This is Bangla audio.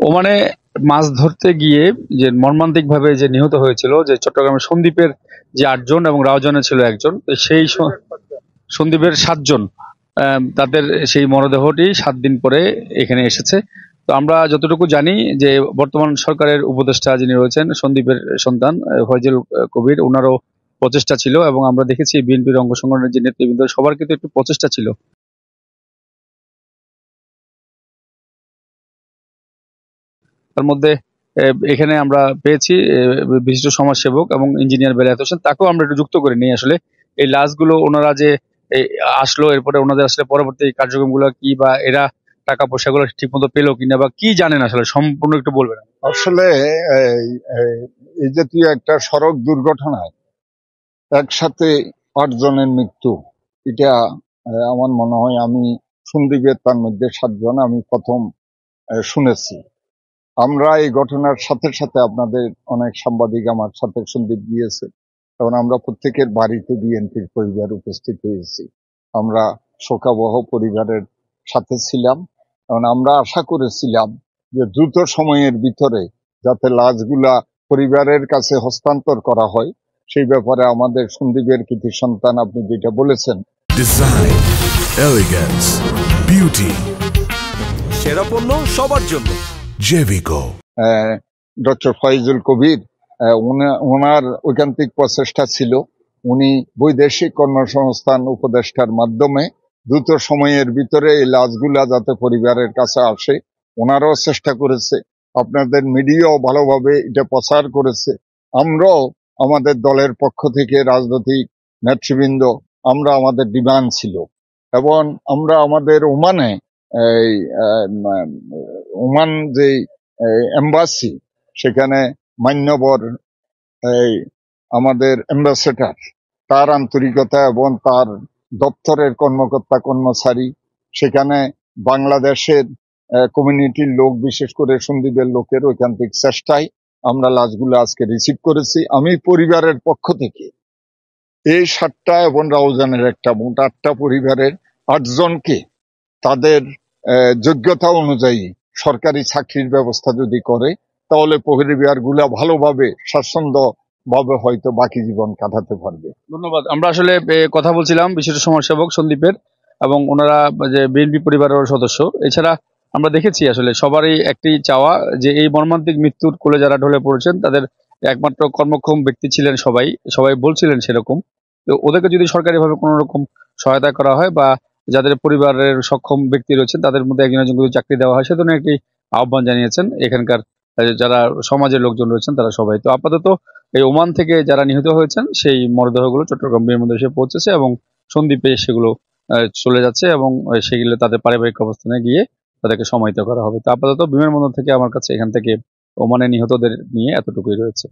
ওমানে মাছ ধরতে গিয়ে যে মর্মান্তিক ভাবে যে নিহত হয়েছিল, যে চট্টগ্রামের সন্দ্বীপের যে 8 জন এবং রাউজানে ছিল একজন, তো সেই সন্দ্বীপের 7 জন, তাদের সেই মরদেহটি 7 দিন পরে এখানে এসেছে। তো আমরা যতটুকু জানি যে বর্তমান সরকারের উপদেষ্টা যিনি রয়েছেন, সন্দ্বীপের সন্তান ফয়জুল কবির, ওনারও প্রচেষ্টা ছিল, এবং আমরা দেখেছি বিএনপির অঙ্গ সংগঠনের যে নেতৃবৃন্দ সবার কিন্তু একটু প্রচেষ্টা ছিল। তার মধ্যে এখানে আমরা পেয়েছি বিশিষ্ট সমাজসেবক এবং ইঞ্জিনিয়ার বেলায়েত হোসেন, তাকেও আমরা একটু যুক্ত করে নিই। আসলে এই লাশগুলো ওনারা যে এই আসলো, এরপরে ওনাদের আসলে পরবর্তী কার্যক্রমগুলো কি, বা এরা টাকা পয়সাগুলো ঠিক মতো পেলো কিনা, বা কি জানেন আসলে সম্পূর্ণ একটু বলবেন? আসলে এই জাতীয় একটা সড়ক দুর্ঘটনায় একসাথে 8 জনের মৃত্যু, এটা আমার মনে হয় আমি সন্দ্বীপের তার মধ্যে 7 জন আমি প্রথম শুনেছি। আমরা এই ঘটনার সাথে সাথে আপনাদের অনেক সাংবাদিক আমার সাথে সন্দ্বীপ গিয়েছে, এবং আমরা প্রত্যেকের বাড়িতে বিএনপির পরিবার উপস্থিত হয়েছি। আমরা শোকাবহ পরিবারের সাথে ছিলাম, এবং আমরা আশা করেছিলাম যে দ্রুত সময়ের ভিতরে যাতে লাশগুলা পরিবারের কাছে হস্তান্তর করা হয়। সেই ব্যাপারে আমাদের সন্দ্বীপের কৃতি সন্তান আপনি যেটা বলেছেন, ডিজাইন, এলিগেন্স, বিউটি, সেরা পণ্য সবার জন্য জেভিকো। ডক্টর ফয়জুল কবির, ওনার ঐকান্তিক প্রচেষ্টা ছিল। উনি বৈদেশিক কর্মসংস্থান উপদেষ্টার মাধ্যমে দ্রুত সময়ের ভিতরে এই লাশগুলা যাতে পরিবারের কাছে আসে, ওনারাও চেষ্টা করেছে। আপনাদের মিডিয়াও ভালোভাবে এটা প্রচার করেছে। আমরাও আমাদের দলের পক্ষ থেকে রাজনৈতিক নেতৃবৃন্দ আমরা আমাদের ডিমান্ড ছিল, এবং আমরা আমাদের ওমানে ওমান যে এম্বাসি, সেখানে মান্যবর আমাদের অ্যাম্বাসেডর, তার আন্তরিকতা এবং তার দপ্তরের কর্মকর্তা কর্মচারী, সেখানে বাংলাদেশের কমিউনিটির লোক, বিশেষ করে সন্দ্বীপের লোকের ঐকান্তিক চেষ্টায় আমরা লাশগুলো আজকে রিসিভ করেছি। আমি পরিবারের পক্ষ থেকে এই 7টা এবং রাউজানের একটা, মোট 8টা পরিবারের 8 জনকে তাদের যোগ্যতা অনুযায়ী সরকারি চাকরির ব্যবস্থা যদি করে, তাহলে পরিবার গুলা ভালোভাবে স্বাচ্ছন্দ্য ভাবে হয়তো বাকি জীবন কাটাতে পারবে। ধন্যবাদ। আমরা আসলে কথা বলছিলাম বিশিষ্ট সমাজসেবক সন্দ্বীপের, এবং ওনারা যে বিএনপি পরিবারের সদস্য। এছাড়া আমরা দেখেছি আসলে সবারই একটি চাওয়া যে এই মর্মান্তিক মৃত্যুর কোলে যারা ঢলে পড়েছেন তাদের একমাত্র কর্মক্ষম ব্যক্তি ছিলেন সবাই, সবাই বলছিলেন সেরকম। তো ওদেরকে যদি সরকারিভাবে কোনো রকম সহায়তা করা হয়, বা যাদের পরিবারের সক্ষম ব্যক্তি রয়েছেন তাদের মধ্যে একজন একজন করে চাকরি দেওয়া হয়, সে ধরনের একটি আহ্বান জানিয়েছেন এখানকার যারা সমাজের লোকজন রয়েছেন তারা সবাই। তো আপাতত এই ওমান থেকে যারা নিহত হয়েছেন সেই মরদেহগুলো চট্টগ্রাম বিমানবন্দরে এসে পৌঁছেছে, এবং সন্দ্বীপে সেগুলো চলে যাচ্ছে, এবং সেগুলো তাদের পারিবারিক অবস্থানে গিয়ে তাদেরকে সমাহিত করা হবে। তো আপাতত বিমানবন্দর থেকে আমার কাছে এখান থেকে ওমানে নিহতদের নিয়ে এতটুকুই রয়েছে।